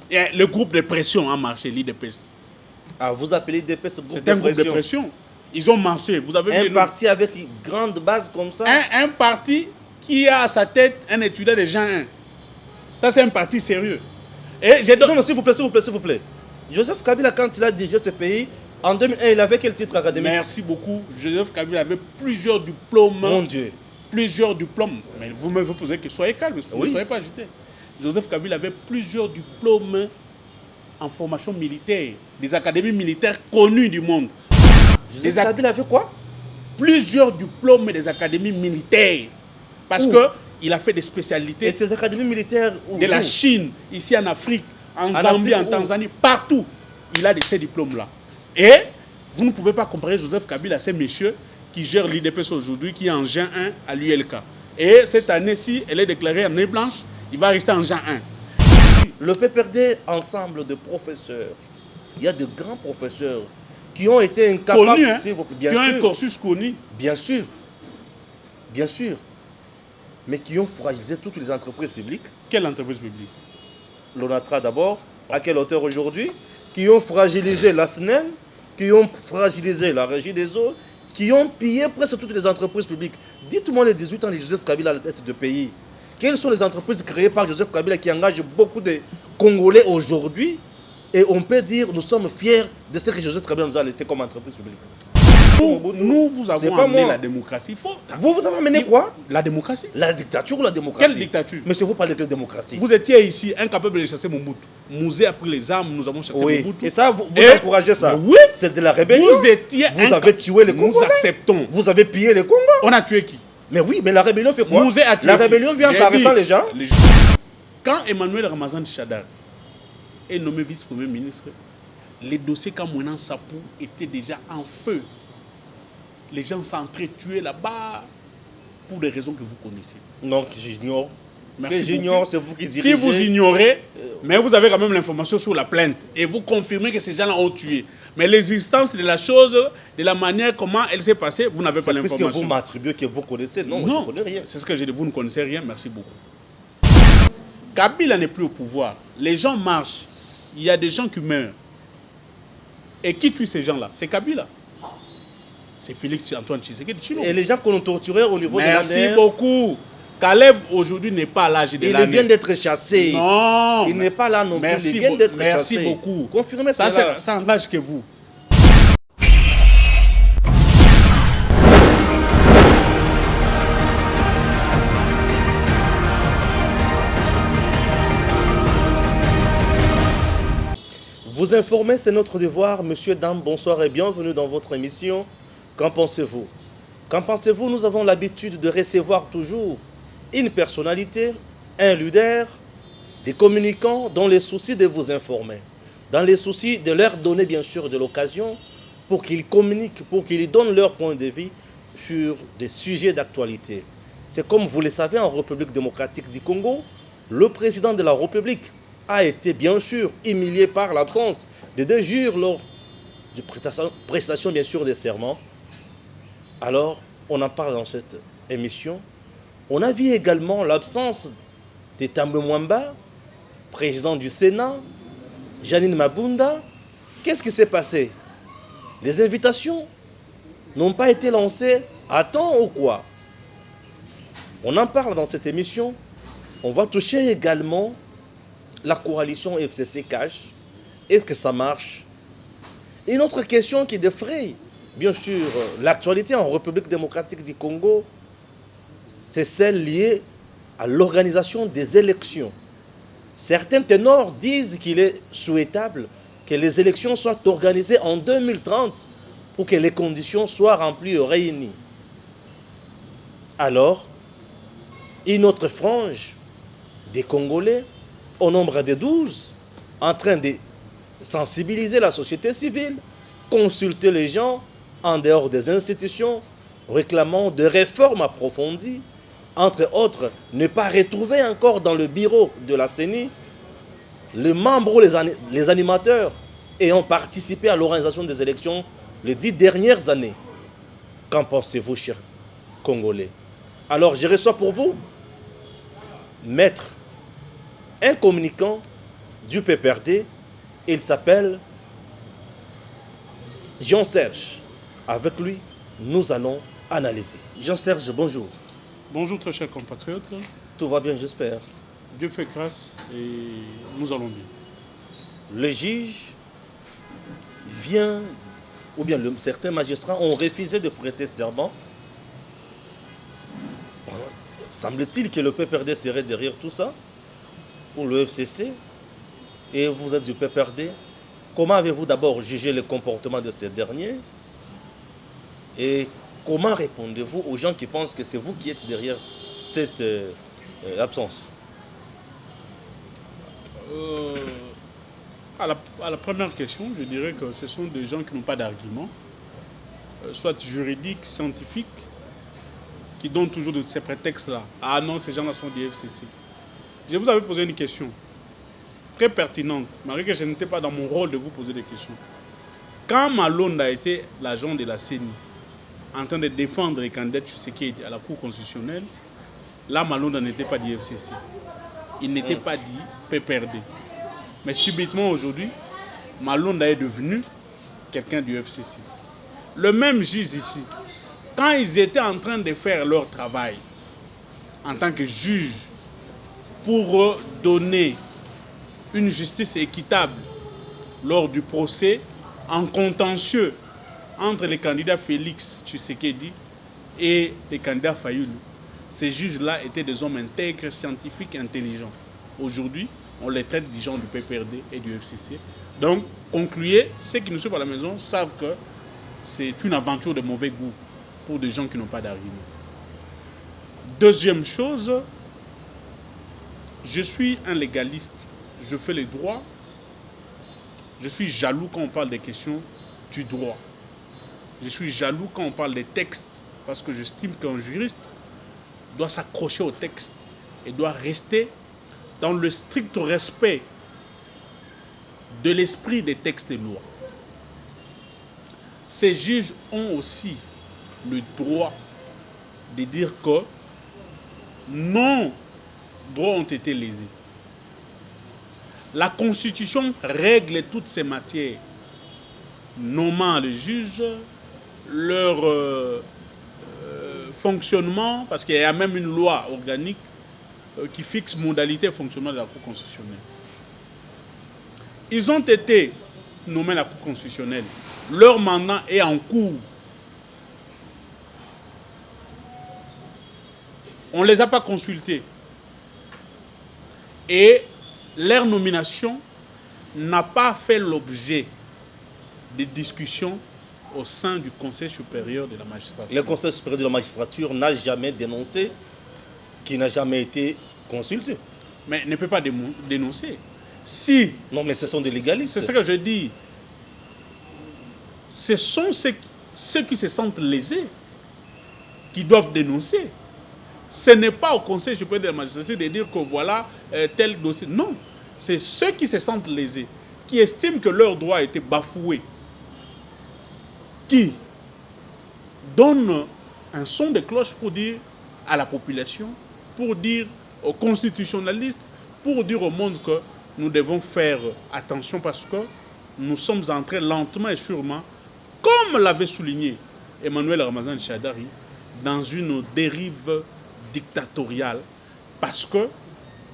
Et le groupe de pression a marché, l'IDPS. Ah, vous appelez l'IDPS ce groupe C'est un groupe de pression. Ils ont marché. Vous avez vu un parti avec une grande base comme ça. Un parti qui a à sa tête un étudiant de Jean 1. Ça, c'est un parti sérieux. Et non, s'il vous plaît, s'il vous plaît. Joseph Kabila, quand il a dirigé ce pays, en 2001, il avait quel titre académique? Merci beaucoup. Joseph Kabila avait plusieurs diplômes. Mon Dieu. Plusieurs diplômes. Mais vous me posez que soyez calme, ne soyez pas agité. Joseph Kabila avait plusieurs diplômes en formation militaire, des académies militaires connues du monde. Joseph Kabila avait quoi? Plusieurs diplômes des académies militaires. Parce qu'il a fait des spécialités. Et ces académies militaires de la Chine, ici en Afrique, en Zambie, en Tanzanie, partout. Il a ces diplômes-là. Et vous ne pouvez pas comparer Joseph Kabila à ces messieurs qui gèrent l'IDPS aujourd'hui, qui est en Jean 1 à l'ULK. Et cette année-ci, elle est déclarée année blanche, il va rester en Jean 1. Le PPRD, ensemble de professeurs, il y a de grands professeurs qui ont été incapables... Connus, hein, bien qui sûr, ont un cursus connu. Bien sûr. Bien sûr. Mais qui ont fragilisé toutes les entreprises publiques. Quelle entreprise publique? L'ONATRA d'abord. À quelle hauteur aujourd'hui? Qui ont fragilisé la SNEL, qui ont fragilisé la Régie des eaux, qui ont pillé presque toutes les entreprises publiques. Dites-moi les 18 ans de Joseph Kabila à la tête de pays. Quelles sont les entreprises créées par Joseph Kabila qui engagent beaucoup de Congolais aujourd'hui? Et on peut dire, nous sommes fiers de ce que Joseph Kabila nous a laissé comme entreprise publique. Nous vous avons amené la démocratie. Vous avez amené quoi? La démocratie. La dictature ou la démocratie? Quelle dictature? Monsieur, vous parlez de démocratie. Vous étiez ici incapable de chasser Mobutu. Mouzé a pris les armes, nous avons chassé Mobutu. Et ça, vous encouragez ça? Oui. C'est de la rébellion. Vous avez tué les Congolais. Nous acceptons. Vous avez pillé les Congos. On a tué qui? Mais oui, mais la rébellion fait quoi? Mouzé a tué la rébellion vient en caressant les gens. Quand Emmanuel Ramazan Chadar est nommé vice-premier ministre, les dossiers Kamouenan Sapou étaient déjà en feu. Les gens s'entretuaient là-bas pour des raisons que vous connaissez. Donc j'ignore. J'ignore, c'est vous qui dirigez. Si vous ignorez, mais vous avez quand même l'information sur la plainte et vous confirmez que ces gens-là ont tué. Mais l'existence de la chose, de la manière comment elle s'est passée, vous n'avez pas l'information. Puisque vous m'attribuez que vous connaissez, non, je ne connais rien. C'est ce que j'ai dit, vous ne connaissez rien, merci beaucoup. Kabila n'est plus au pouvoir. Les gens marchent, il y a des gens qui meurent. Et qui tue ces gens-là? C'est Kabila. C'est Félix Antoine Tshisekedi Tshilombo. Et les gens qu'on a torturés au niveau de la Merci beaucoup. Caleb aujourd'hui n'est pas à l'âge de l'année. Il vient d'être chassé. Non. Il n'est pas là non plus. Merci, il vient d'être chassé. Merci beaucoup. Confirmez ça. Ça n'engage que vous. Vous informer, c'est notre devoir. Monsieur, dame, bonsoir et bienvenue dans votre émission. Qu'en pensez-vous? Qu'en pensez-vous? Nous avons l'habitude de recevoir toujours une personnalité, un leader, des communicants dans les soucis de vous informer, dans les soucis de leur donner bien sûr de l'occasion pour qu'ils communiquent, pour qu'ils donnent leur point de vue sur des sujets d'actualité. C'est comme vous le savez, en République démocratique du Congo, le président de la République a été bien sûr humilié par l'absence de 2 jours lors de prestation bien sûr des serments. Alors, on en parle dans cette émission. On a vu également l'absence de Tambo Mwamba, président du Sénat, Janine Mabunda. Qu'est-ce qui s'est passé? Les invitations n'ont pas été lancées à temps ou quoi? On en parle dans cette émission. On va toucher également la coalition FCC Cash. Est-ce que ça marche? Une autre question qui défraye, bien sûr, l'actualité en République démocratique du Congo, c'est celle liée à l'organisation des élections. Certains ténors disent qu'il est souhaitable que les élections soient organisées en 2030 pour que les conditions soient remplies et réunies. Alors, une autre frange des Congolais, au nombre de 12, en train de sensibiliser la société civile, consulter les gens en dehors des institutions, réclamant des réformes approfondies, entre autres, ne pas retrouver encore dans le bureau de la CENI les membres ou les animateurs ayant participé à l'organisation des élections les 10 dernières années. Qu'en pensez-vous, chers Congolais? Alors, je reçois pour vous, maître, un communicant du PPRD. Il s'appelle Jean-Serge. Avec lui, nous allons analyser. Jean-Serge, bonjour. Bonjour très chers compatriotes. Tout va bien, j'espère. Dieu fait grâce et nous allons bien. Le juge vient, ou bien certains magistrats ont refusé de prêter serment. Semble-t-il que le PPRD serait derrière tout ça, ou le FCC, et vous êtes du PPRD. Comment avez-vous d'abord jugé le comportement de ces derniers? Et comment répondez-vous aux gens qui pensent que c'est vous qui êtes derrière cette absence? À la première question, je dirais que ce sont des gens qui n'ont pas d'argument, soit juridiques, scientifiques, qui donnent toujours de ces prétextes-là. Ah non, ces gens-là sont du FCC. Je vous avais posé une question très pertinente, malgré que je n'étais pas dans mon rôle de vous poser des questions. Quand Malonde a été l'agent de la CENI, en train de défendre les candidats Tshisekedi à la Cour constitutionnelle, là, Malonde n'était pas du FCC. Il n'était pas du PPRD. Mais subitement, aujourd'hui, Malonde est devenu quelqu'un du FCC. Le même juge ici, quand ils étaient en train de faire leur travail en tant que juge pour donner une justice équitable lors du procès en contentieux entre les candidats Félix Tshisekedi et les candidats Fayoulou, ces juges-là étaient des hommes intègres, scientifiques, intelligents. Aujourd'hui, on les traite des gens du PPRD et du FCC. Donc, concluez, ceux qui nous suivent à la maison savent que c'est une aventure de mauvais goût pour des gens qui n'ont pas d'argument. Deuxième chose, je suis un légaliste, je fais les droits, je suis jaloux quand on parle des questions du droit. Je suis jaloux quand on parle des textes, parce que j'estime qu'un juriste doit s'accrocher au texte et doit rester dans le strict respect de l'esprit des textes et lois. Ces juges ont aussi le droit de dire que nos droits ont été lésés. La Constitution règle toutes ces matières, nommant les juges, leur fonctionnement, parce qu'il y a même une loi organique qui fixe modalité et fonctionnement de la Cour constitutionnelle. Ils ont été nommés à la Cour constitutionnelle. Leur mandat est en cours. On ne les a pas consultés. Et leur nomination n'a pas fait l'objet de discussions au sein du Conseil supérieur de la magistrature. Le Conseil supérieur de la magistrature n'a jamais dénoncé, qui n'a jamais été consulté. Mais ne peut pas dénoncer. Si... Non, mais ce sont des légalistes. C'est ce que je dis. Ce sont ceux qui se sentent lésés qui doivent dénoncer. Ce n'est pas au Conseil supérieur de la magistrature de dire que voilà tel dossier. Non. C'est ceux qui se sentent lésés, qui estiment que leur droit a été bafoué, qui donnent un son de cloche pour dire à la population, pour dire aux constitutionnalistes, pour dire au monde que nous devons faire attention parce que nous sommes entrés lentement et sûrement, comme l'avait souligné Emmanuel Ramazan Shadari, dans une dérive dictatoriale. Parce que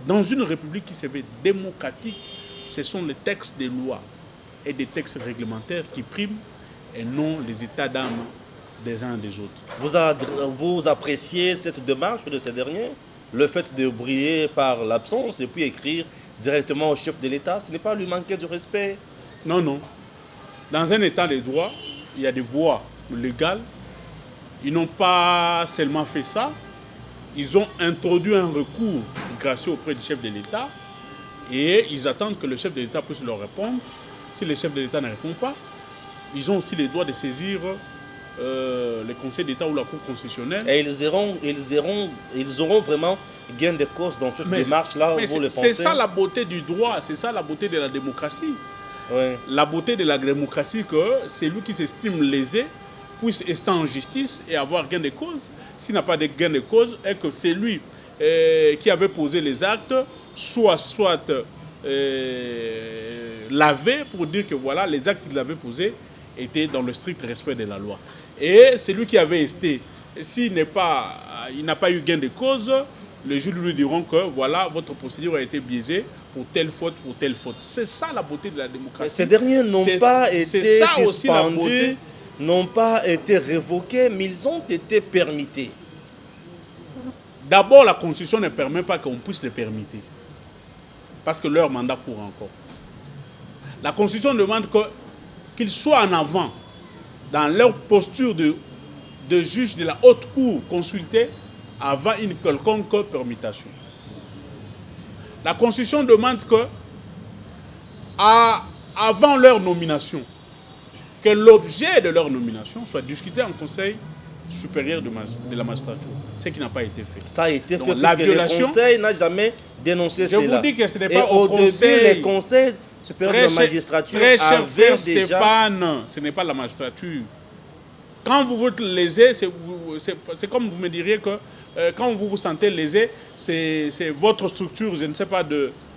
dans une république qui se veut démocratique, ce sont les textes des lois et des textes réglementaires qui priment et non les états d'âme des uns et des autres. Vous appréciez cette démarche de ces derniers? Le fait de briller par l'absence et puis écrire directement au chef de l'État, ce n'est pas lui manquer du respect? Non, non. Dans un état de droit, il y a des voies légales. Ils n'ont pas seulement fait ça, ils ont introduit un recours gracieux auprès du chef de l'État et ils attendent que le chef de l'État puisse leur répondre. Si le chef de l'État ne répond pas, ils ont aussi le droit de saisir le Conseil d'État ou la Cour constitutionnelle. Et ils auront vraiment gain de cause dans cette démarche-là, vous le pensez? C'est ça la beauté du droit, c'est ça la beauté de la démocratie. Oui. La beauté de la démocratie, que c'est lui qui s'estime lésé puisse rester en justice et avoir gain de cause. S'il n'a pas de gain de cause, et que c'est lui qui avait posé les actes, soit lavé pour dire que voilà, les actes qu'il avait posés étaient dans le strict respect de la loi. Et celui qui avait esté, s'il n'a pas eu gain de cause, les juges lui diront que voilà, votre procédure a été biaisée pour telle faute, pour telle faute. C'est ça la beauté de la démocratie. Mais ces derniers n'ont pas été suspendus, n'ont pas été révoqués, mais ils ont été permis. D'abord, la Constitution ne permet pas qu'on puisse les permettre. Parce que leur mandat court encore. La Constitution demande qu'ils soient en avant dans leur posture de juge de la haute cour consultés avant une quelconque permutation. La Constitution demande que, avant leur nomination, que l'objet de leur nomination soit discuté en Conseil supérieur de la magistrature, ce qui n'a pas été fait. Ça a été donc, fait parce que le Conseil n'a jamais dénoncé cela. Je vous dis que ce n'est pas au Conseil. Les conseils supérieurs de la magistrature très cher frère déjà... Stéphane, ce n'est pas la magistrature. Quand vous vous lésez, c'est comme vous me diriez que quand vous vous sentez lésé, c'est votre structure, je ne sais pas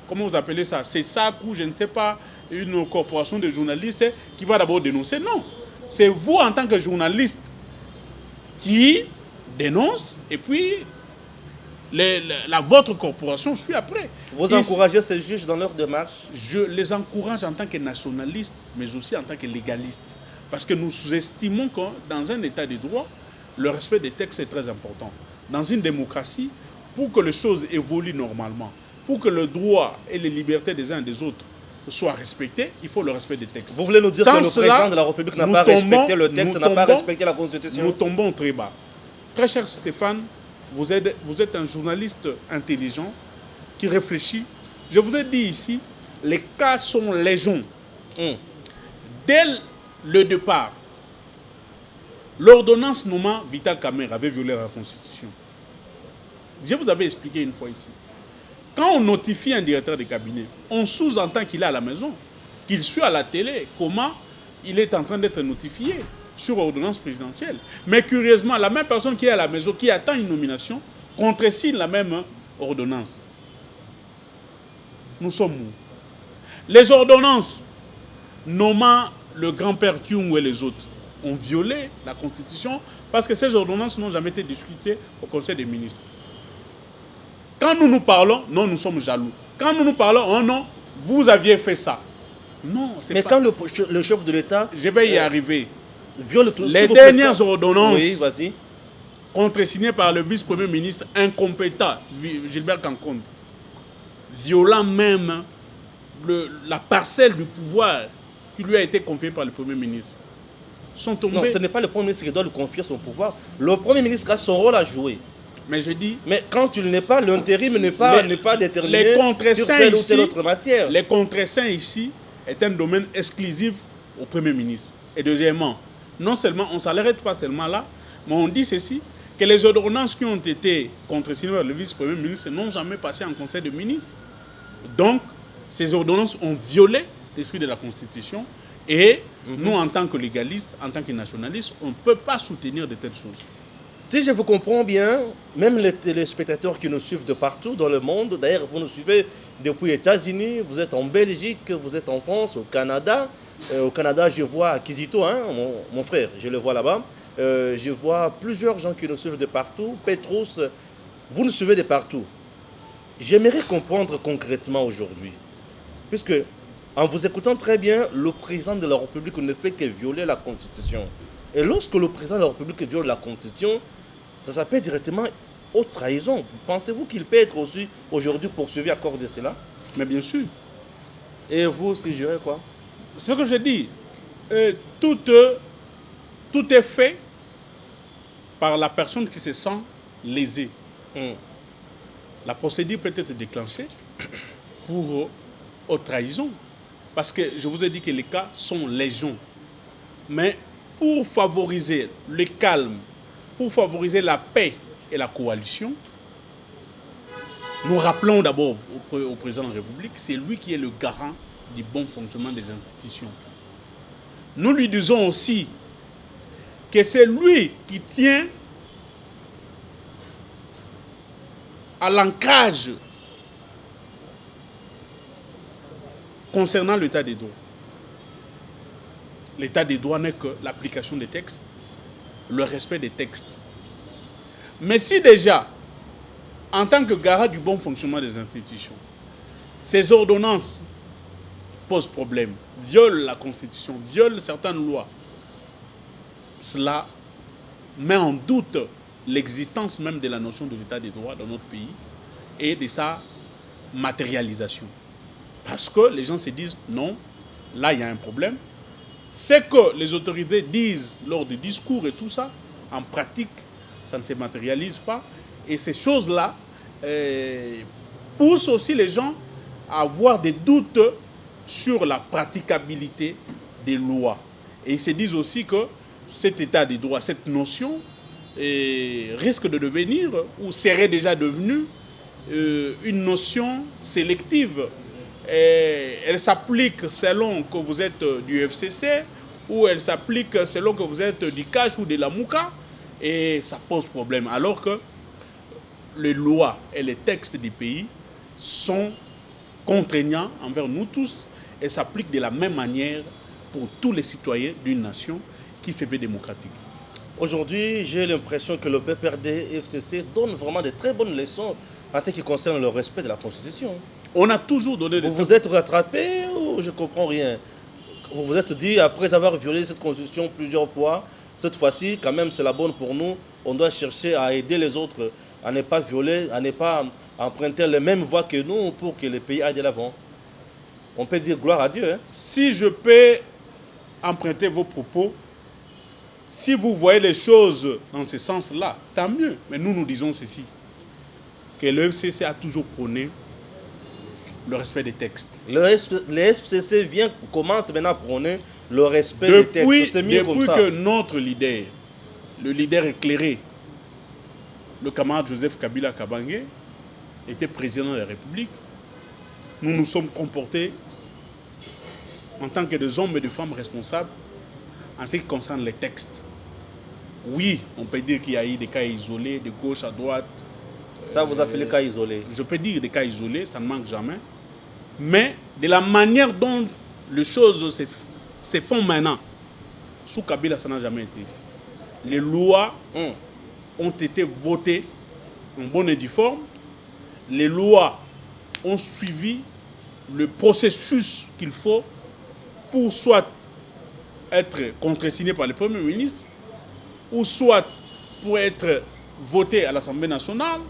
comment vous appelez ça, c'est SAC ou je ne sais pas, une corporation de journalistes qui va d'abord dénoncer. Non, c'est vous en tant que journaliste qui dénonce et puis votre corporation suit après. Vous encouragez ces juges dans leur démarche? Je les encourage en tant que nationalistes, mais aussi en tant que légalistes. Parce que nous sous-estimons que dans un état de droit, le respect des textes est très important. Dans une démocratie, pour que les choses évoluent normalement, pour que le droit et les libertés des uns et des autres soient respectés, il faut le respect des textes. Vous voulez nous dire que le président de la République n'a pas respecté le texte, n'a pas respecté la Constitution? Nous tombons très bas. Très cher Stéphane, vous êtes un journaliste intelligent qui réfléchit. Je vous ai dit ici, les cas sont légion. Dès le départ, l'ordonnance nommant Vital Kamerhe avait violé la Constitution. Je vous avais expliqué une fois ici. Quand on notifie un directeur de cabinet, on sous-entend qu'il est à la maison, qu'il suit à la télé, comment il est en train d'être notifié sur ordonnance présidentielle. Mais curieusement, la même personne qui est à la maison, qui attend une nomination, contresigne la même ordonnance. Nous sommes où? Les ordonnances nommant le grand-père Kyungu et les autres ont violé la Constitution parce que ces ordonnances n'ont jamais été discutées au Conseil des ministres. Quand nous nous parlons, non, nous sommes jaloux. Quand nous nous parlons, oh non, vous aviez fait ça. Non, c'est pas... Mais quand le chef de l'État... Je vais y arriver. Viole tout, les dernières ordonnances contresignées par le vice-premier ministre incompétent, Gilbert Kankonde, violant même la parcelle du pouvoir qui lui a été confiée par le Premier ministre, sont tombés. Non, ce n'est pas le Premier ministre qui doit lui confier son pouvoir. Le Premier ministre a son rôle à jouer. Mais je dis... Mais quand il n'est pas, l'intérim n'est pas déterminé sur telle ou telle autre matière. Les contreseins ici est un domaine exclusif au Premier ministre. Et deuxièmement, non seulement, on ne s'arrête pas seulement là, mais on dit ceci, que les ordonnances qui ont été contresignées par le vice-premier ministre n'ont jamais passé en Conseil de ministres. Donc, ces ordonnances ont violé l'esprit de la Constitution et nous, en tant que légalistes, en tant que nationalistes, on ne peut pas soutenir de telles choses. Si je vous comprends bien, même les téléspectateurs qui nous suivent de partout dans le monde, d'ailleurs vous nous suivez depuis les États-Unis, vous êtes en Belgique, vous êtes en France, au Canada. Au Canada, je vois Kizito, hein, mon frère, je le vois là-bas. Je vois plusieurs gens qui nous suivent de partout. Petrus, vous nous suivez de partout. J'aimerais comprendre concrètement aujourd'hui, puisque en vous écoutant très bien, le président de la République ne fait que violer la Constitution. Et lorsque le président de la République viole la Constitution, ça s'appelle directement haute trahison. Pensez-vous qu'il peut être aussi aujourd'hui poursuivi à cause de cela? Mais bien sûr. Et vous, si jurez quoi? C'est ce que je dis. Tout est fait par la personne qui se sent lésée. La procédure peut être déclenchée pour haute trahison. Parce que je vous ai dit que les cas sont légion. Mais pour favoriser le calme, pour favoriser la paix et la coalition, nous rappelons d'abord au président de la République, c'est lui qui est le garant du bon fonctionnement des institutions. Nous lui disons aussi que c'est lui qui tient à l'ancrage concernant l'état des droits, l'état des droits n'est que l'application des textes, le respect des textes. Mais si déjà, en tant que garant du bon fonctionnement des institutions, ces ordonnances posent problème, violent la Constitution, violent certaines lois, cela met en doute l'existence même de la notion de l'état des droits dans notre pays et de sa matérialisation. Parce que les gens se disent, non, là il y a un problème. C'est que les autorités disent lors des discours et tout ça, en pratique, ça ne se matérialise pas. Et ces choses-là poussent aussi les gens à avoir des doutes sur la praticabilité des lois. Et ils se disent aussi que cet état des droits, cette notion, risque de devenir, ou serait déjà devenue, une notion sélective. Elle s'applique selon que vous êtes du FCC, ou elle s'applique selon que vous êtes du CACH ou de la MOUCA, et ça pose problème. Alors que les lois et les textes du pays sont contraignants envers nous tous et s'appliquent de la même manière pour tous les citoyens d'une nation qui se veut démocratique. Aujourd'hui, j'ai l'impression que le PPRD et FCC donne vraiment de très bonnes leçons en ce qui concerne le respect de la Constitution. On a toujours donné des... Vous vous êtes rattrapé ou je ne comprends rien? Vous vous êtes dit, après avoir violé cette Constitution plusieurs fois, cette fois-ci, quand même, c'est la bonne pour nous. On doit chercher à aider les autres à ne pas violer, à ne pas emprunter les mêmes voies que nous pour que le pays aille de l'avant. On peut dire gloire à Dieu. Hein? Si je peux emprunter vos propos, si vous voyez les choses dans ce sens-là, tant mieux. Mais nous disons ceci, que le FCC a toujours prôné le respect des textes. Le FCC commence maintenant à prôner le respect des textes. C'est mieux comme ça. Depuis que notre leader, le leader éclairé, le camarade Joseph Kabila Kabange, était président de la République, nous nous sommes comportés en tant que des hommes et des femmes responsables en ce qui concerne les textes. Oui, on peut dire qu'il y a eu des cas isolés, de gauche à droite. Ça, vous appelez cas isolés? Je peux dire des cas isolés, ça ne manque jamais. Mais de la manière dont les choses se font maintenant, sous Kabila, ça n'a jamais été ici. Les lois ont été votées en bonne et due forme. Les lois ont suivi le processus qu'il faut pour soit être contresigné par le Premier ministre, ou soit pour être voté à l'Assemblée nationale,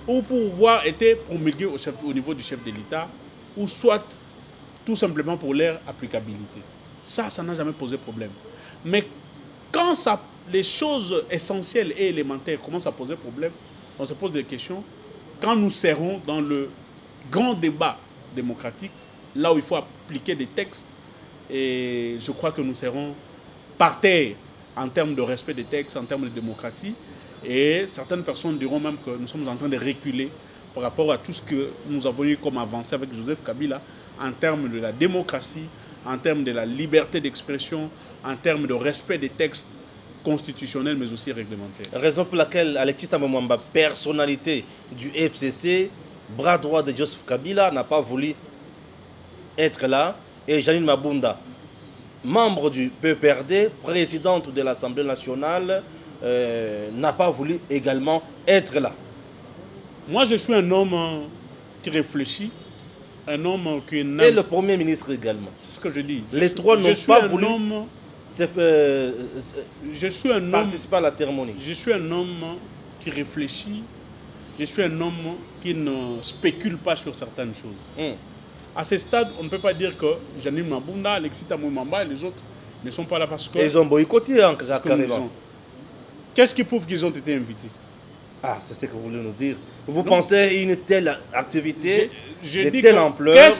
ou pour pouvoir être promulgué au niveau du chef de l'État, ou soit tout simplement pour leur applicabilité. Ça n'a jamais posé problème. Mais quand les choses essentielles et élémentaires commencent à poser problème, on se pose des questions. Quand nous serons dans le grand débat démocratique, là où il faut appliquer des textes, et je crois que nous serons par terre en termes de respect des textes, en termes de démocratie, et certaines personnes diront même que nous sommes en train de reculer par rapport à tout ce que nous avons eu comme avancée avec Joseph Kabila en termes de la démocratie, en termes de la liberté d'expression, en termes de respect des textes constitutionnels mais aussi réglementaires. Raison pour laquelle Alexis Thambwe Mwamba, personnalité du FCC, bras droit de Joseph Kabila, n'a pas voulu être là, et Janine Mabunda, membre du PPRD, présidente de l'Assemblée nationale, n'a pas voulu également être là. Moi, je suis un homme qui réfléchit, un homme qui... Et le Premier ministre également. C'est ce que je dis. Les trois n'ont pas voulu participer à la cérémonie. Je suis un homme qui réfléchit, je suis un homme qui ne spécule pas sur certaines choses. À ce stade, on ne peut pas dire que Janine Mabunda, Alexis Thambwe Mwamba et les autres ne sont pas là parce que... Et ils ont boycotté carrément. Qu'est-ce qui prouve qu'ils ont été invités? Ah, c'est ce que vous voulez nous dire. Vous pensez une telle activité de telle ampleur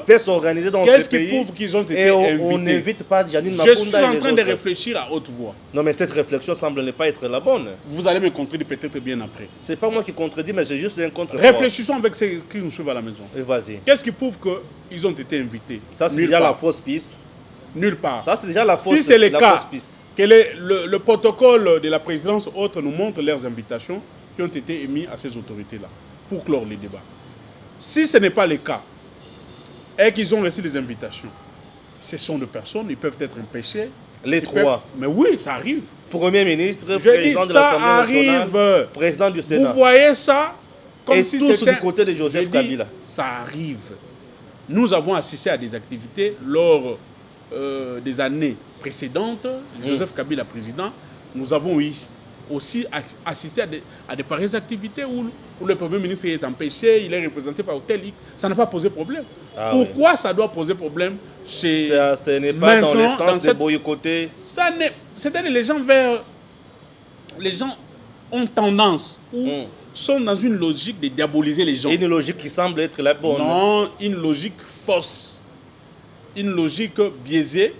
peut s'organiser dans ce pays? Qu'est-ce qui prouve qu'ils ont été invités? On n'invite pas Janine Mabunda. Je suis en train de réfléchir à haute voix. Non, mais cette réflexion semble ne pas être la bonne. Vous allez me contredire peut-être bien après. C'est pas moi qui contredis, mais j'ai juste un contre. Réfléchissons avec ceux qui nous suivent à la maison. Et vas-y. Qu'est-ce qui prouve qu'ils ont été invités? Ça, c'est déjà la fausse piste. Nulle part. Ça, c'est déjà la fausse piste. Si c'est le cas, que le protocole de la présidence autre nous montre leurs invitations qui ont été émises à ces autorités-là pour clore les débats. Si ce n'est pas le cas, et qu'ils ont reçu des invitations. Ce sont des personnes, ils peuvent être empêchés. Les trois. Mais oui, ça arrive. Premier ministre, Je président dis, de ça l'Assemblée nationale, arrive. président du Sénat. Vous voyez ça comme Et si tous c'était du côté de Joseph Je dis, Kabila. ça arrive. Nous avons assisté à des activités lors des années précédentes. Joseph Kabila président, nous avons aussi assisté à des pareilles activités où le Premier ministre est empêché, il est représenté par tel X. Ça n'a pas posé problème. Ah Pourquoi ça doit poser problème chez... Ce n'est pas dans Maintenant, l'instance de boycotter. C'est-à-dire les gens ont tendance ou sont dans une logique de diaboliser les gens. Une logique qui semble être la bonne. Non, une logique fausse. Une logique biaisée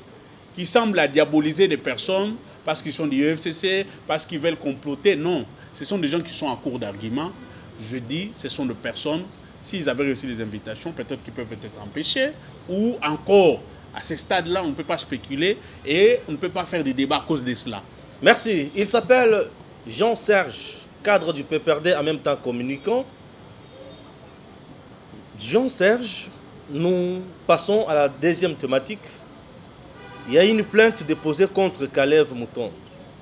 qui semble à diaboliser des personnes parce qu'ils sont du UFCC, parce qu'ils veulent comploter. Non, ce sont des gens qui sont en cours d'argument. Je dis, ce sont des personnes, s'ils avaient reçu des invitations, peut-être qu'ils peuvent être empêchés, ou encore, à ce stade-là, on ne peut pas spéculer et on ne peut pas faire des débats à cause de cela. Merci. Il s'appelle Jean-Serge, cadre du PPRD, en même temps communicant. Jean-Serge, nous passons à la deuxième thématique. Il y a une plainte déposée contre Kalev Mouton.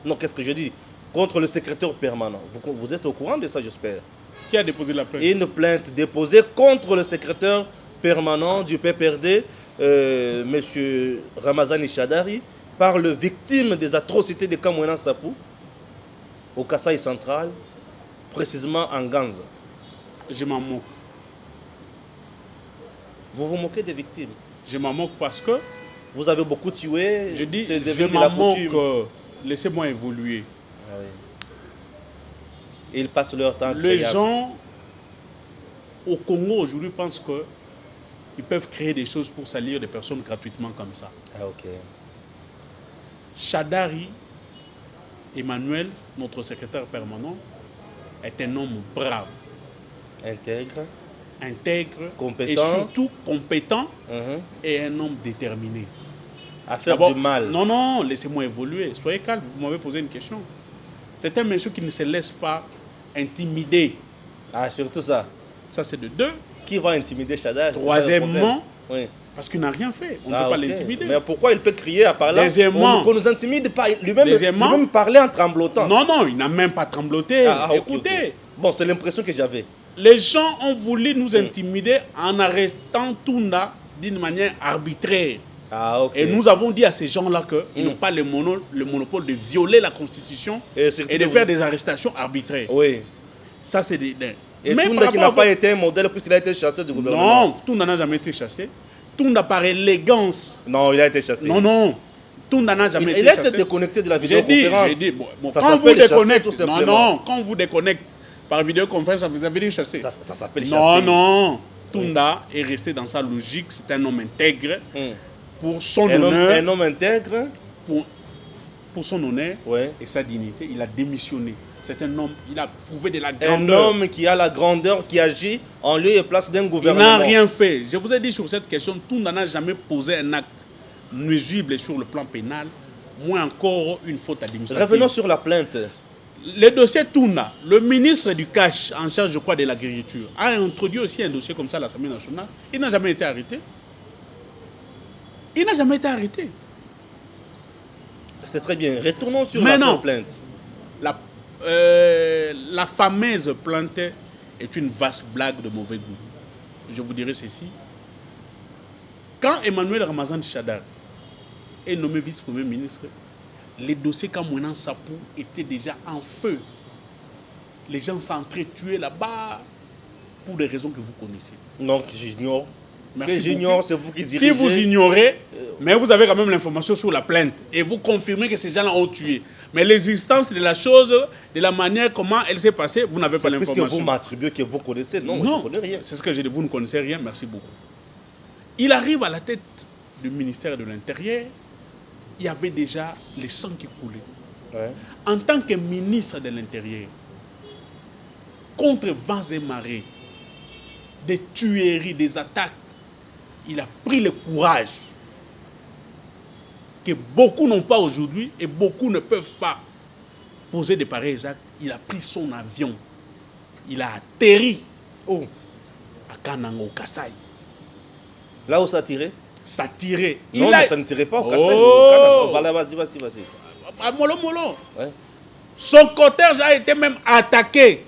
Non, qu'est-ce que je dis? Contre le secrétaire permanent. Vous êtes au courant de ça, j'espère? Qui a déposé la plainte? Une plainte déposée contre le secrétaire permanent du PPRD, M. Ramazani Chadari, par le victime des atrocités de Kamouena Sapou, au Kasaï central, précisément en Ganza. Je m'en moque. Vous vous moquez des victimes? Je m'en moque parce que... Vous avez beaucoup tué. Je dis, c'est je devenu de m'en la moque. coutume. Laissez-moi évoluer. Ah oui. Ils passent leur temps. Les gens au Congo aujourd'hui pensent qu'ils peuvent créer des choses pour salir des personnes gratuitement comme ça. Ah, ok. Chadari Emmanuel, notre secrétaire permanent, est un homme brave, intègre, compétent. et surtout compétent et un homme déterminé. À faire du mal. Non, non, laissez-moi évoluer. Soyez calme, vous m'avez posé une question. C'est un monsieur qui ne se laisse pas intimider. Ah, surtout ça. Ça, c'est de deux. Qui va intimider Chadari? Troisièmement, oui. parce qu'il n'a rien fait. On ne Ah, peut pas ok. l'intimider. Mais pourquoi il peut crier à parler? Deuxièmement, qu'on nous intimide pas. Lui-même Deuxièmement, lui parlait en tremblotant. Non, non, il n'a même pas trembloté. Ah, ok, Écoutez, ok. Bon, c'est l'impression que j'avais. les gens ont voulu nous intimider en arrêtant Tunda d'une manière arbitraire. Ah, ok. Et nous avons dit à ces gens-là qu'ils n'ont pas le monopole de violer la Constitution et de faire des arrestations arbitraires. Oui. Ça, c'est des... Et Mais Tunda qui n'a pas été un modèle puisqu'il a été chassé du gouvernement. Non, Tunda n'a jamais été chassé. Tunda par élégance. Non, il a été chassé. Non, non. Tunda n'a jamais été chassé. Il a chassé. été déconnecté de la J'ai vidéoconférence. dit, Ça quand vous s'appelle chasser, déconnectez, tout simplement. non, quand vous déconnectez par vidéoconférence, ça vous avez dit chasser. Ça s'appelle chasser. Non, non. Tunda est resté dans sa logique. C'est un homme intègre. Pour son honneur. Un homme intègre. Pour son honneur Ouais. et sa dignité, il a démissionné. C'est un homme, il a prouvé de la grandeur. Un homme qui a la grandeur, qui agit en lieu et place d'un Il gouvernement. n'a rien fait. Je vous ai dit sur cette question, Tunda n'a jamais posé un acte nuisible sur le plan pénal, moins encore une faute administrative. Revenons sur la plainte. Le dossier Tunda, le ministre du Cash, en charge, je crois, de l'agriculture, a introduit aussi un dossier comme ça à l'Assemblée nationale. Il n'a jamais été arrêté. Il n'a jamais été arrêté. C'est très bien. Retournons sur Maintenant, la plainte. La fameuse plainte est une vaste blague de mauvais goût. Je vous dirai ceci. Quand Emmanuel Ramazani Chadari est nommé vice-premier ministre, les dossiers Kamouena Sapou étaient déjà en feu. Les gens s'entretuaient là-bas pour des raisons que vous connaissez. Donc, j'ignore. Merci J'ignore, beaucoup. c'est vous qui dirigez. Si vous ignorez, mais vous avez quand même l'information sur la plainte et vous confirmez que ces gens-là ont tué. Mais l'existence de la chose, de la manière comment elle s'est passée, vous n'avez pas l'information. Puisque vous m'attribuez que vous connaissez. Non, je ne connais rien. C'est ce que j'ai dit. Vous ne connaissez rien. Merci beaucoup. Il arrive à la tête du ministère de l'Intérieur. Il y avait déjà le sang qui coulait. Ouais. En tant que ministre de l'Intérieur, contre vents et marées, des tueries, des attaques, il a pris le courage que beaucoup n'ont pas aujourd'hui et beaucoup ne peuvent pas poser de pareils actes. Il a pris son avion. Il a atterri à Kananga, au Kasaï. Là où ça tirait? Ça tirait. Non, mais ça ne tirait pas au Kassai. Oh. Voilà, vas-y. À Molo Molo. Ouais. Son cortège a été même attaqué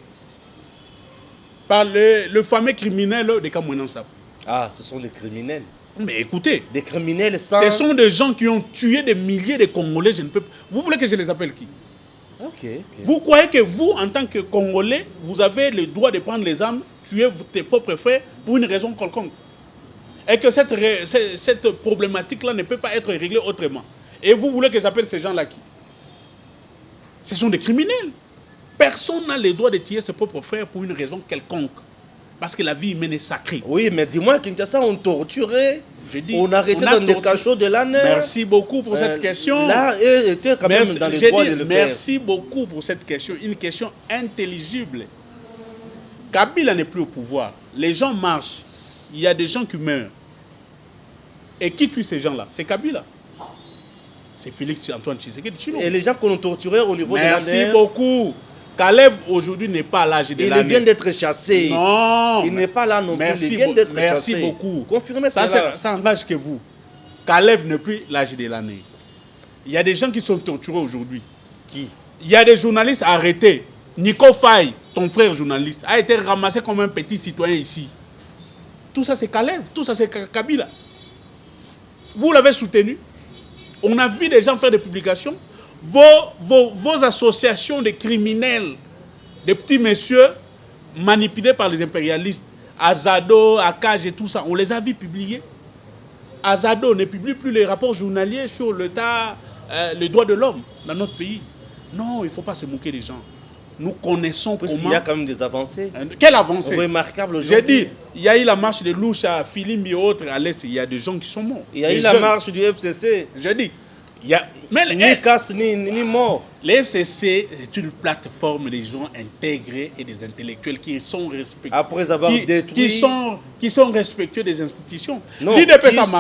par le fameux criminel de Kamouenansap. Ah, ce sont des criminels. Mais écoutez, Des criminels sans... ce sont des gens qui ont tué des milliers de Congolais. Je ne peux... Vous voulez que je les appelle qui? Ok. Vous croyez que vous, en tant que Congolais, vous avez le droit de prendre les armes, tuer tes propres frères pour une raison quelconque? Et que cette problématique-là ne peut pas être réglée autrement. Et vous voulez que j'appelle ces gens-là qui? Ce sont des criminels. Personne n'a le droit de tuer ses propres frères pour une raison quelconque. Parce que la vie humaine est sacrée. Oui, mais dis-moi, Kinshasa, on torturait, on arrêtait dans des cachots de l'année. Merci beaucoup pour cette question. Là, eux étaient quand même dans les droits de le faire. Merci beaucoup pour cette question. Une question intelligible. Kabila n'est plus au pouvoir. Les gens marchent. Il y a des gens qui meurent. Et qui tue ces gens-là? C'est Kabila. C'est Félix Antoine Tshisekedi Tshilombo. Et les gens qu'on torturait au niveau de l'année. Merci beaucoup. Caleb aujourd'hui n'est pas à l'âge de l'année. Il vient d'être chassé. Non. Il n'est pas là non plus. Il vient d'être chassé. Merci beaucoup. Confirmez ça. Ça engage que vous. Caleb n'est plus l'âge de l'année. Il y a des gens qui sont torturés aujourd'hui. Qui? Il y a des journalistes arrêtés. Nico Faye, ton frère journaliste, a été ramassé comme un petit citoyen ici. Tout ça c'est Caleb. Tout ça c'est Kabila. Vous l'avez soutenu. On a vu des gens faire des publications. Vos associations de criminels, des petits messieurs manipulés par les impérialistes, Azado, Akaj et tout ça, on les a vus publier. Azado ne publie plus les rapports journaliers sur l'état, les droits de l'homme dans notre pays. Non, il ne faut pas se moquer des gens. Nous connaissons comment... Il y a quand même des avancées. Quelle avancée? Remarquable aujourd'hui. J'ai dit, il y a eu la marche de Loucha, Filimbi et autres à l'Est, il y a des gens qui sont morts. Il y a eu la marche du FCC. J'ai dit, il y a... Mais ni casse ni mort. Le FCC, c'est une plateforme des gens intégrés et des intellectuels qui sont respectueux. Après avoir détruit... Qui sont respectueux des institutions. Non,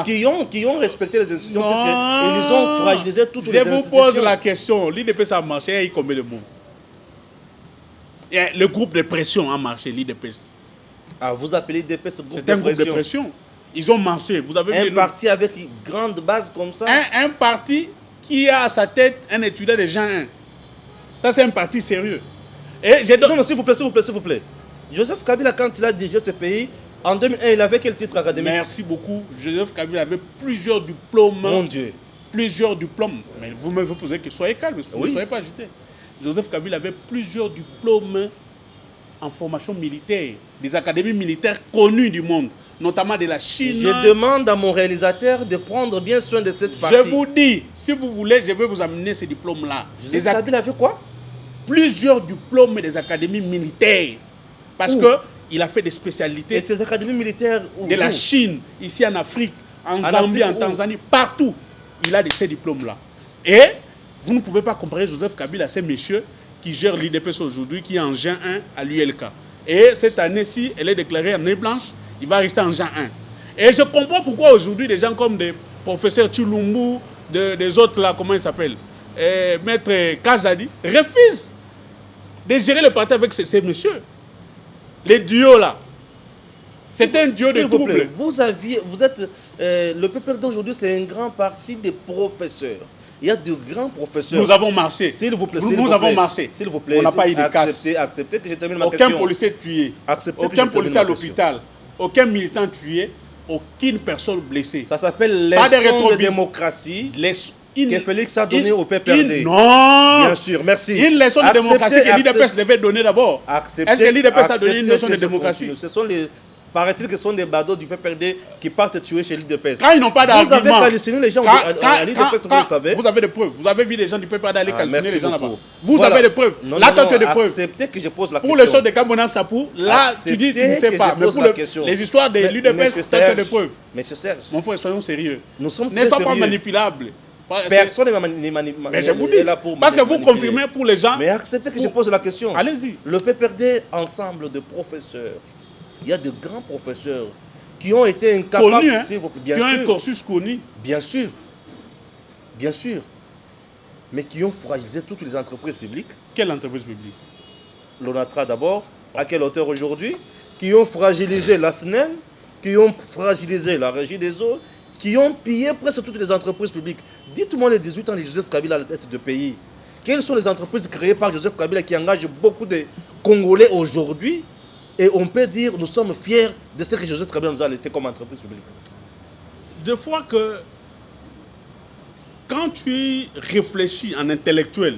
qui ont respecté les institutions parce qu'ils ont fragilisé toutes les institutions. Je vous pose la question. L'IDP, ça a marché, il y a eu combien de monde? Le groupe de pression a marché, l'IDPS. Ah, vous appelez l'IDPS ce groupe de pression? C'est un groupe de pression. Ils ont marché. Vous avez un parti avec une grande base comme ça? Un parti qui a à sa tête un étudiant de Jean 1. Ça, c'est un parti sérieux. Et non, s'il vous plaît. Joseph Kabila, quand il a dirigé ce pays, en 2001, il avait quel titre académique? Merci beaucoup. Joseph Kabila avait plusieurs diplômes. Mon Dieu. Plusieurs diplômes. Mais vous me posez que soyez calme, ne soyez pas agité. Joseph Kabila avait plusieurs diplômes en formation militaire, des académies militaires connues du monde, notamment de la Chine. Je demande à mon réalisateur de prendre bien soin de cette partie. Je vous dis, si vous voulez, je vais vous amener ces diplômes-là. Joseph Kabila avait quoi? Plusieurs diplômes des académies militaires. Parce qu'il a fait des spécialités. Et ces académies militaires de la Chine, ici en Afrique, en Zambie, en Tanzanie, partout. Il a ces diplômes-là. Et vous ne pouvez pas comparer Joseph Kabila à ces messieurs qui gèrent l'IDPS aujourd'hui, qui est en Jean 1 à l'ULK. Et cette année-ci, elle est déclarée en année blanche, il va rester en Jean 1. Et je comprends pourquoi aujourd'hui des gens comme des professeurs Tshilombo, des autres là, comment ils s'appellent, Maître Kazadi, refusent de gérer le parti avec ces messieurs. Les duos là. C'est un duo de troubles. Vous êtes... le PPRD d'aujourd'hui, c'est un grand parti de professeurs. Il y a de grands professeurs. Nous avons marché. S'il vous plaît, nous avons marché. S'il vous plaît, on n'a pas eu de casse. Acceptez que je termine ma question. Aucun policier tué. Aucun policier à l'hôpital. Aucun militant tué. Aucune personne blessée. Ça s'appelle leçon de démocratie que Félix a donné au PPRD. Non. Bien sûr, merci. Une leçon de démocratie que l'IDPS devait donner d'abord. Est-ce que l'IDPS a donné une leçon de démocratie? Ce sont les... Paraît-il que ce sont des badauds du PPRD qui partent tuer chez l'IDPS. Quand ils n'ont pas d'argument. Vous avez calciné les gens à l'IDPS, vous le savez. Vous avez des preuves. Vous avez vu des gens du PPRD aller calciner les gens là-bas. Vous avez des preuves. Là, tant que des preuves. Acceptez que je pose la question. Pour les choses de Kambonan Sapou, là, tu dis que tu ne sais pas. Mais pour les histoires de l'IDPS, tant que des preuves. Monsieur Serge. Mon frère, soyons sérieux. Nous sommes très sérieux. Ne sois pas manipulable. Personne n'est manipulable. Mais je vous dis, parce que vous confirmez pour les gens. Mais acceptez que je pose la question. Allez-y. Le PPRD, ensemble de professeurs, il y a de grands professeurs qui ont été incapables, connus, hein, qui ont un cursus connu. Bien sûr, mais qui ont fragilisé toutes les entreprises publiques. Quelle entreprise publique? L'ONATRA d'abord, à quelle hauteur aujourd'hui? Qui ont fragilisé la SNEL, qui ont fragilisé la régie des eaux, qui ont pillé presque toutes les entreprises publiques. Dites-moi les 18 ans de Joseph Kabila à la tête de pays. Quelles sont les entreprises créées par Joseph Kabila qui engagent beaucoup de Congolais aujourd'hui? Et on peut dire nous sommes fiers de ce que Joseph Kabila nous a laissé comme entreprise publique. Deux fois que quand tu réfléchis en intellectuel,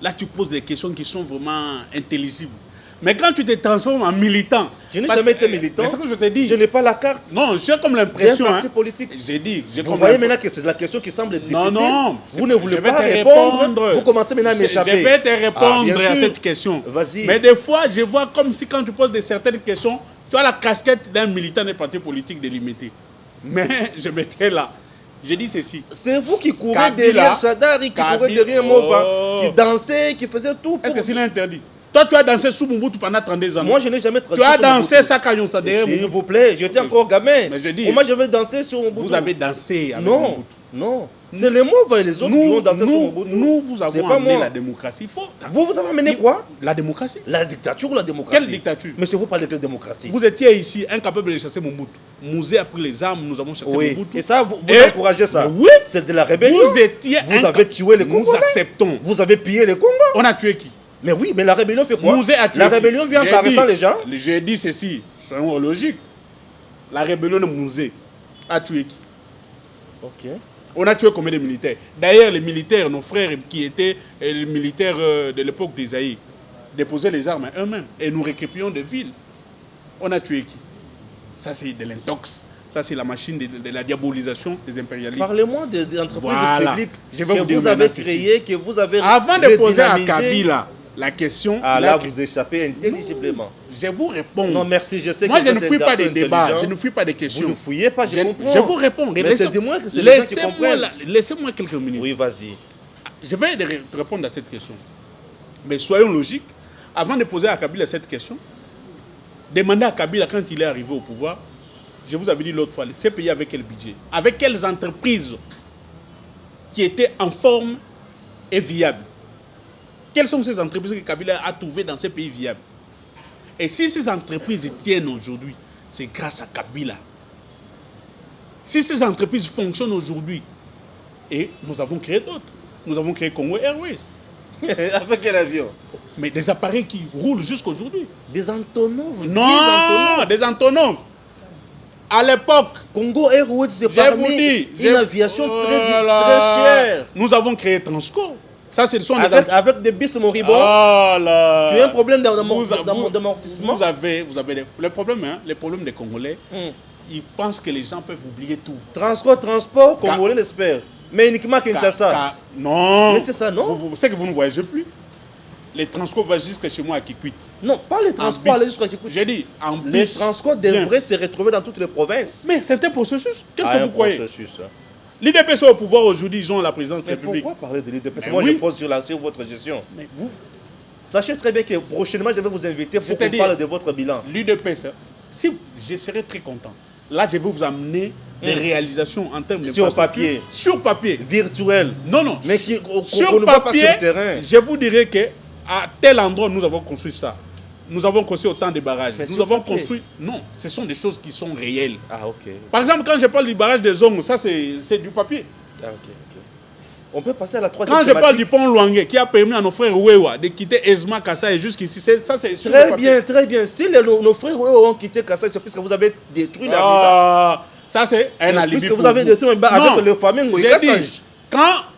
là tu poses des questions qui sont vraiment intelligibles. Mais quand tu te transformes en militant... Je n'ai jamais été militant. C'est ce que je te dis. Je n'ai pas la carte. Non, j'ai comme l'impression... D'un parti politique. J'ai dit... Vous voyez maintenant que c'est la question qui semble difficile. Non. Vous ne voulez pas répondre. Vous commencez maintenant à m'échapper. Je vais te répondre à cette question. Vas-y. Mais des fois, je vois comme si quand tu poses certaines questions, tu as la casquette d'un militant d'un parti politique délimité. Mais je m'étais là. Je dis ceci. C'est vous qui courez derrière Chadari, qui courez derrière Mova, qui dansait, qui faisait tout. Est-ce que c'est interdit? Toi, tu as dansé sous Mobutu pendant 32 ans. Moi, je n'ai jamais dansé. Tu as dansé Sakayonsa derrière Mobutu. S'il vous plaît, j'étais encore gamin. Mais je dis, comment je vais danser sur Mobutu? Vous avez dansé avec Mobutu. Non. C'est les Mova et les autres qui ont dansé sur Mobutu. Nous, vous avons amené la démocratie. Vous avez amené quoi? La démocratie. La dictature ou la démocratie? Quelle dictature? Monsieur, vous parlez de démocratie. Vous étiez ici incapable de chasser Mobutu. Mouzé a pris les armes, nous avons chassé Mobutu. Et ça, vous encouragez ça? Oui. C'est de la rébellion. Vous avez tué les Congolais. Nous acceptons. Vous avez pillé les Congos. On a tué qui? Mais oui, mais la rébellion fait quoi? Mouzé a tué la rébellion vient en caressant les gens. J'ai dit ceci, soyons logiques. La rébellion de Mouzé a tué qui? Ok. On a tué combien de militaires? D'ailleurs, les militaires, nos frères qui étaient les militaires de l'époque d'Isaïe, déposaient les armes à eux-mêmes et nous récupérions des villes. On a tué qui? Ça, c'est de l'intox. Ça, c'est la machine de la diabolisation des impérialistes. Parlez-moi des entreprises publiques que vous avez créées, que vous avez avant de poser à Kabila la question... Ah là, vous échappez intelligiblement. Je vous réponds. Non, merci, je sais moi, que je ne fuis pas des débats, je ne fuis pas des questions. Vous ne fouillez pas, je comprends. Je vous réponds. Mais dis-moi que c'est les gens qui comprennent. Laissez-moi quelques minutes. Oui, vas-y. Je vais te répondre à cette question. Mais soyons logiques. Avant de poser à Kabila cette question, demandez à Kabila quand il est arrivé au pouvoir, je vous avais dit l'autre fois, ces pays avec quel budget? Avec quelles entreprises qui étaient en forme et viables? Quelles sont ces entreprises que Kabila a trouvées dans ces pays viables? Et si ces entreprises tiennent aujourd'hui, c'est grâce à Kabila. Si ces entreprises fonctionnent aujourd'hui, et nous avons créé d'autres. Nous avons créé Congo Airways. Avec quel avion? Mais des appareils qui roulent jusqu'aujourd'hui. Des Antonov? Non, des Antonov. À l'époque, Congo Airways, c'est parmi une aviation très chère. Nous avons créé Transco. Ça, ce sont avec des bis moribonds. Oh là. Tu as un problème d'amortissement. Vous avez le problème, hein, les problèmes des Congolais. Ils pensent que les gens peuvent oublier tout. Transport, Congolais l'espère. Mais uniquement Kinshasa. Non. Mais c'est ça, non? Vous savez que vous ne voyagez plus. Les transports vont jusqu'à chez moi à Kikwit. Non, pas les transports aller jusqu'à Kikwit. J'ai dit, en bus. Les transports devraient se retrouver dans toutes les provinces. Mais c'est un processus. Qu'est-ce que vous croyez? Processus, hein. L'IDPS au pouvoir aujourd'hui, ils ont la présidence de la République. Pourquoi parler de l'IDPS? Moi, je pose sur votre gestion. Mais vous... Sachez très bien que prochainement, je vais vous inviter pour qu'on parle de votre bilan. L'IDPS, si je serais très content. Là, je vais vous amener des réalisations en termes de sur papier. Sur papier. Virtuel. Non. Mais sur ne voit pas sur le terrain. Je vous dirais qu'à tel endroit, nous avons construit ça. Nous avons construit autant de barrages. Nous avons construit... Non, ce sont des choses qui sont réelles. Ah, ok. Par exemple, quand je parle du barrage des Zongo, ça, c'est du papier. Ah, ok. On peut passer à la troisième thématique. Quand je parle du pont Luangue, qui a permis à nos frères Wewa de quitter Esma, Kassa et jusqu'ici, ça, c'est sur très bien, très bien. Si nos frères Wewa ont quitté Kassa, c'est parce que vous avez détruit la ville. Ça, c'est un alibi. Puisque vous avez détruit avec le famille et Kassage. Quand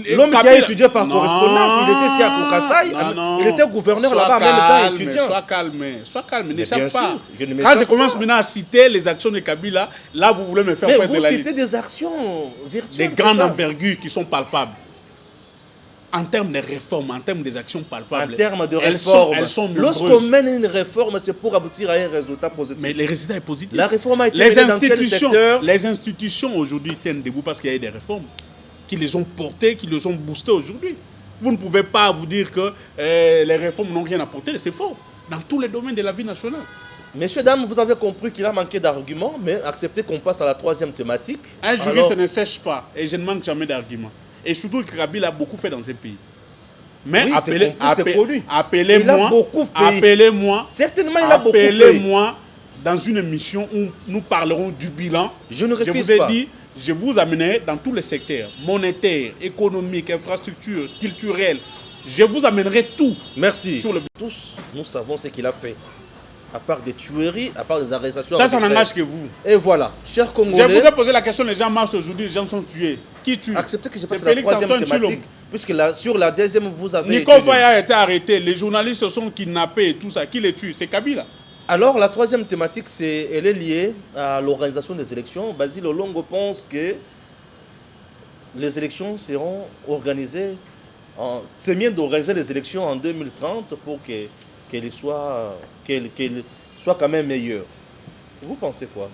l'homme qui a étudié par correspondance, il était ici à Koukassaï, il était gouverneur là-bas, même temps étudiant. Sois calme, ne sache pas. Quand je commence maintenant à citer les actions de Kabila, là vous voulez me faire perdre la vie. Vous citez des actions virtuelles. Des grandes envergures qui sont palpables. En termes de réformes, en termes des actions palpables. En termes de réformes. Elles sont lorsqu'on mène une réforme, c'est pour aboutir à un résultat positif. Mais le résultat est positif. La réforme a été menée dans quel secteur? Les institutions aujourd'hui tiennent debout parce qu'il y a eu des réformes qui les ont portées, qui les ont boostées aujourd'hui. Vous ne pouvez pas vous dire que les réformes n'ont rien apporté, c'est faux. Dans tous les domaines de la vie nationale. Messieurs, dames, vous avez compris qu'il a manqué d'arguments, mais acceptez qu'on passe à la troisième thématique. Un juriste ne sèche pas et je ne manque jamais d'arguments. Et surtout que Kabila a beaucoup fait dans ces pays. Mais oui, appelez-moi. Certainement, il a beaucoup fait. Appelez-moi dans une émission où nous parlerons du bilan. Je ne refuse Je vous ai pas. dit, je vous amènerai dans tous les secteurs, monétaires, économiques, infrastructures, culturels. Je vous amènerai tout. Merci. Sur le... Tous, nous savons ce qu'il a fait. À part des tueries, à part des arrestations. Ça n'engage que vous. Et voilà, chers Je Congolais. vous ai posé la question, les gens marchent aujourd'hui, les gens sont tués. Qui tue? Acceptez que je C'est passe à la Félix troisième Antoine thématique, Tshilombo. puisque sur la deuxième, vous avez... Nico Faye a été arrêté, les journalistes se sont kidnappés et tout ça. Qui les tue? C'est Kabila. Alors, la troisième thématique, elle est liée à l'organisation des élections. Basile Olongo pense que les élections seront organisées. C'est mieux d'organiser les élections en 2030 pour qu'elles soient quand même meilleures. Vous pensez quoi?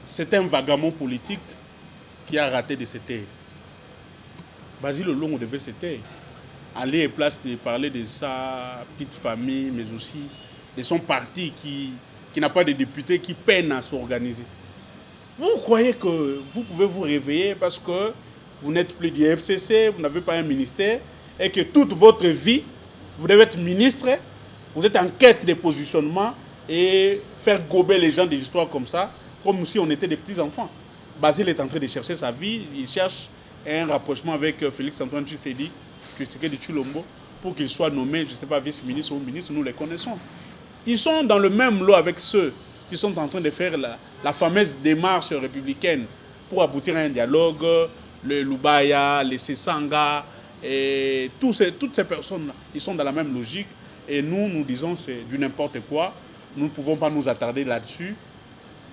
C'est un vagabond politique qui a raté de se taire. Basile Olongo devait se taire. Aller et place de parler de sa petite famille, mais aussi de son parti qui n'a pas de députés, qui peine à s'organiser. Vous croyez que vous pouvez vous réveiller parce que vous n'êtes plus du FCC, vous n'avez pas un ministère, et que toute votre vie, vous devez être ministre, vous êtes en quête de positionnement et faire gober les gens des histoires comme ça, comme si on était des petits-enfants. Basile est en train de chercher sa vie, il cherche un rapprochement avec Félix Antoine Tshisekedi Tshilombo, pour qu'il soit nommé, je ne sais pas, vice-ministre ou ministre, nous les connaissons. Ils sont dans le même lot avec ceux qui sont en train de faire la fameuse démarche républicaine pour aboutir à un dialogue, le Lubaya, les Sessanga, et toutes ces personnes-là, ils sont dans la même logique. Et nous disons c'est du n'importe quoi. Nous ne pouvons pas nous attarder là-dessus.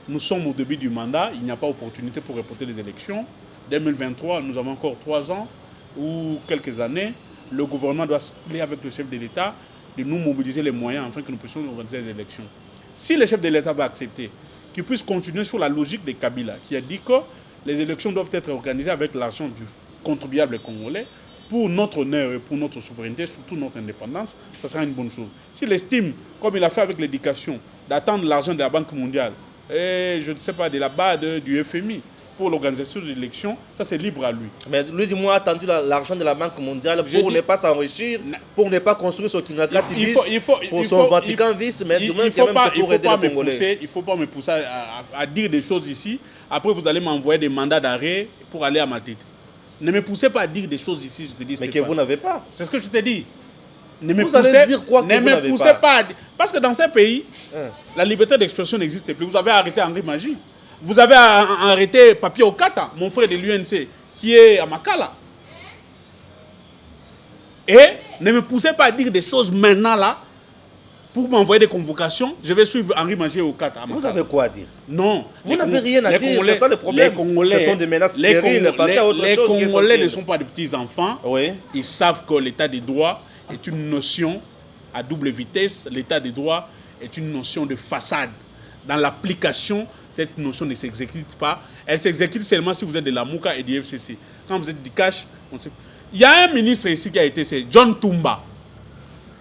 Nous sommes au début du mandat, il n'y a pas opportunité pour reporter les élections. 2023, nous avons encore 3 ans ou quelques années. Le gouvernement doit se plier avec le chef de l'État de nous mobiliser les moyens afin que nous puissions organiser les élections. Si le chef de l'État va accepter qu'il puisse continuer sur la logique de Kabila, qui a dit que les élections doivent être organisées avec l'argent du contribuable congolais pour notre honneur et pour notre souveraineté, surtout notre indépendance, ça sera une bonne chose. S'il estime, comme il a fait avec l'éducation, d'attendre l'argent de la Banque mondiale, et je ne sais pas, de la BAD, du FMI, pour l'organisation de l'élection, ça c'est libre à lui. Mais lui, moi, a attendu l'argent de la Banque mondiale pour ne pas s'enrichir, pour ne pas construire son Kinagati pour son Vatican vice, mais du moins quand même c'est pour aider les Congolais. Il ne faut pas me pousser à dire des choses ici. Après, vous allez m'envoyer des mandats d'arrêt pour aller à ma tête. Ne me poussez pas à dire des choses ici, je te dis. Mais que vous n'avez pas. C'est ce que je te dis. Vous allez dire quoi que vous n'avez pas. Parce que dans ces pays, la liberté d'expression n'existe plus. Vous avez arrêté Henri Magie. Vous avez arrêté Papier Okata, mon frère de l'UNC, qui est à Makala. Et ne me poussez pas à dire des choses maintenant là, pour m'envoyer des convocations. Je vais suivre Henri Magie et Okata à Makala. Vous avez quoi à dire? Non. Vous n'avez rien à dire, c'est ça le problème. Les Congolais, ce sont des menaces stériles, passer à autre chose. Les Congolais ne sont pas des petits-enfants. Oui. Ils savent que l'état des droits est une notion à double vitesse. L'état des droits est une notion de façade. Dans l'application, cette notion ne s'exécute pas. Elle s'exécute seulement si vous êtes de la Mouka et du FCC. Quand vous êtes du cash, on sait. Il y a un ministre ici qui a été, c'est John Toumba,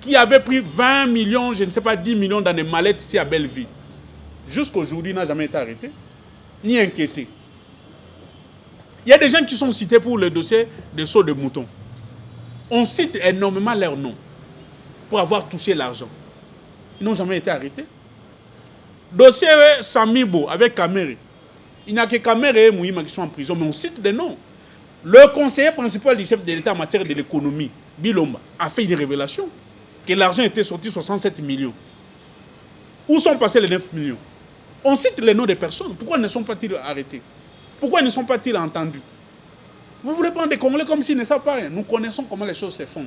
qui avait pris 20 millions, je ne sais pas, 10 millions dans des mallettes ici à Belleville. Jusqu'aujourd'hui, il n'a jamais été arrêté, ni inquiété. Il y a des gens qui sont cités pour le dossier des sauts de moutons. On cite énormément leurs noms pour avoir touché l'argent. Ils n'ont jamais été arrêtés. Dossier Samibo avec Kamere. Il n'y a que Kamere et Mouima qui sont en prison, mais on cite des noms. Le conseiller principal du chef de l'État en matière de l'économie, Bilomba, a fait une révélation que l'argent était sorti 67 millions. Où sont passés les 9 millions? On cite les noms des personnes. Pourquoi ne sont pas-ils arrêtés? Pourquoi ne sont pas-ils entendus? Vous voulez prendre des Congolais comme s'ils ne savent pas rien. Nous connaissons comment les choses se font.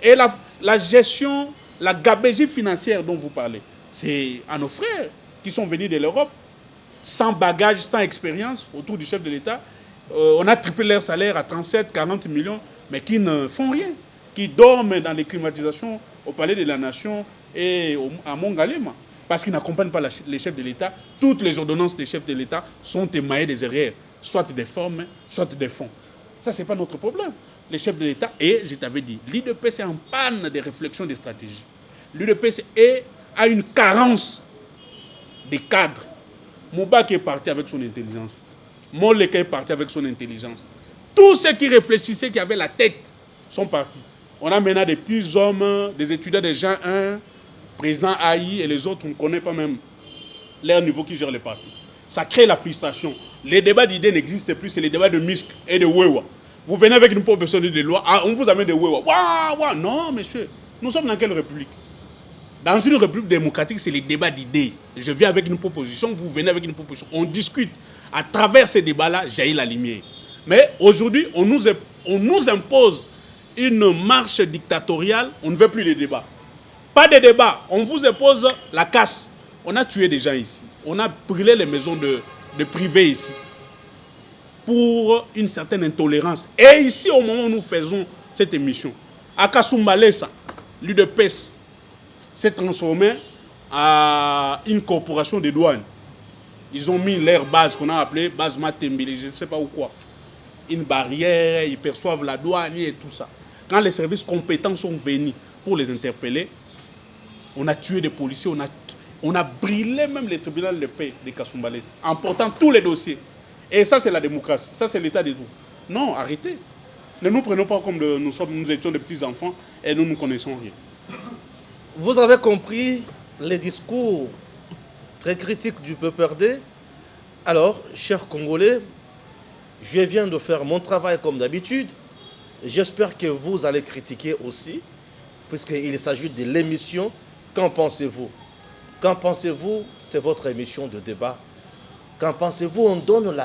Et la gestion, la gabegie financière dont vous parlez, c'est à nos frères qui sont venus de l'Europe, sans bagage, sans expérience, autour du chef de l'État. On a triplé leur salaire à 37, 40 millions, mais qui ne font rien, qui dorment dans les climatisations au Palais de la Nation et à Mongalema, parce qu'ils n'accompagnent pas les chefs de l'État. Toutes les ordonnances des chefs de l'État sont émaillées des erreurs, soit des formes, soit des fonds. Ça, ce n'est pas notre problème. Les chefs de l'État, et je t'avais dit, l'UDPS est en panne de réflexion des stratégies. L'UDPS a une carence des cadres. Moubak est parti avec son intelligence. Moleka est parti avec son intelligence. Tous ceux qui réfléchissaient, qui avaient la tête, sont partis. On a maintenant des petits hommes, des étudiants des gens 1, président Aïe et les autres, on ne connaît pas même. leur niveau qui gère les partis. Ça crée la frustration. Les débats d'idées n'existent plus, c'est les débats de muscles et de wewa. Vous venez avec une proposition de loi, ah, on vous amène des wewa. Waouh, non, monsieur, nous sommes dans quelle république? Dans une république démocratique, c'est les débats d'idées. Je viens avec une proposition, vous venez avec une proposition. On discute. À travers ces débats-là, jaillit la lumière. Mais aujourd'hui, on nous impose une marche dictatoriale. On ne veut plus les débats. Pas de débat. On vous impose la casse. On a tué des gens ici. On a brûlé les maisons de privés ici. Pour une certaine intolérance. Et ici, au moment où nous faisons cette émission, Akasumbalesa, l'UDPS, s'est transformé en une corporation de douane. Ils ont mis leur base qu'on a appelée base Matembele, je ne sais pas où quoi. Une barrière, ils perçoivent la douane et tout ça. Quand les services compétents sont venus pour les interpeller, on a tué des policiers, on a brûlé même les tribunaux de paix de Kasumbalesa, en portant tous les dossiers. Et ça, c'est la démocratie, ça, c'est l'état des droits. Non, arrêtez. Ne nous prenons pas comme nous étions des petits-enfants et nous ne connaissons rien. Vous avez compris les discours très critiques du PPRD. Alors, chers Congolais, je viens de faire mon travail comme d'habitude. J'espère que vous allez critiquer aussi, puisqu'il s'agit de l'émission. Qu'en pensez-vous? Qu'en pensez-vous? C'est votre émission de débat. Qu'en pensez-vous? On donne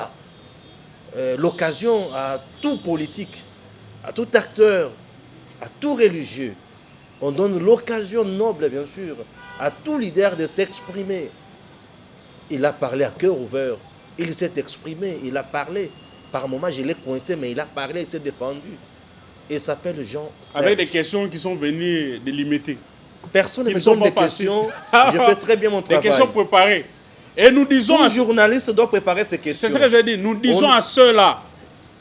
l'occasion à tout politique, à tout acteur, à tout religieux. On donne l'occasion noble, bien sûr, à tout leader de s'exprimer. Il a parlé à cœur ouvert. Il s'est exprimé, il a parlé. Par moments, je l'ai coincé, mais il a parlé, il s'est défendu. Il s'appelle Jean Serge. Avec des questions qui sont venues délimitées. Personne ne me donne des questions. Je fais très bien mon travail. Des questions préparées. Et nous disons... Un journaliste doit préparer ses questions. C'est ce que je dis. Nous disons à ceux-là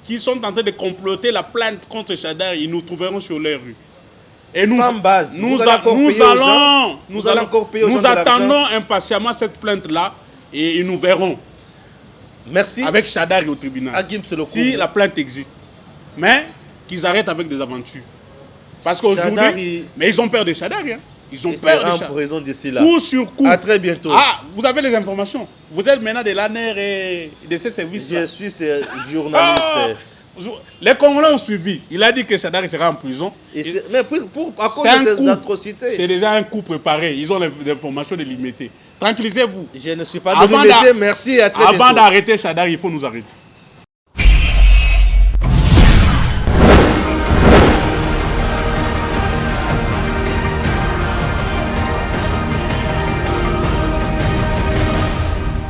qui sont en train de comploter la plainte contre Chadar, ils nous trouveront sur les rues. Et nous, sans base. Nous attendons impatiemment cette plainte-là et ils nous verront. Merci. Avec Chadar au tribunal. Si la plainte existe. Mais qu'ils arrêtent avec des aventures. Parce qu'aujourd'hui... Mais ils ont peur de Chadar. Hein. Ils ont peur de Chadar. Raison d'ici là. Coup sur coup. À très bientôt. Ah, vous avez les informations. Vous êtes maintenant de l'ANER et de ces services-là. Je suis journaliste. Les Congolais ont suivi. Il a dit que Chadar sera en prison. Mais à cause de ces atrocités. C'est déjà un coup préparé. Ils ont les informations délimitées. Tranquillisez-vous. Je ne suis pas délimité. Merci et à très bientôt. Avant d'arrêter Chadar, il faut nous arrêter.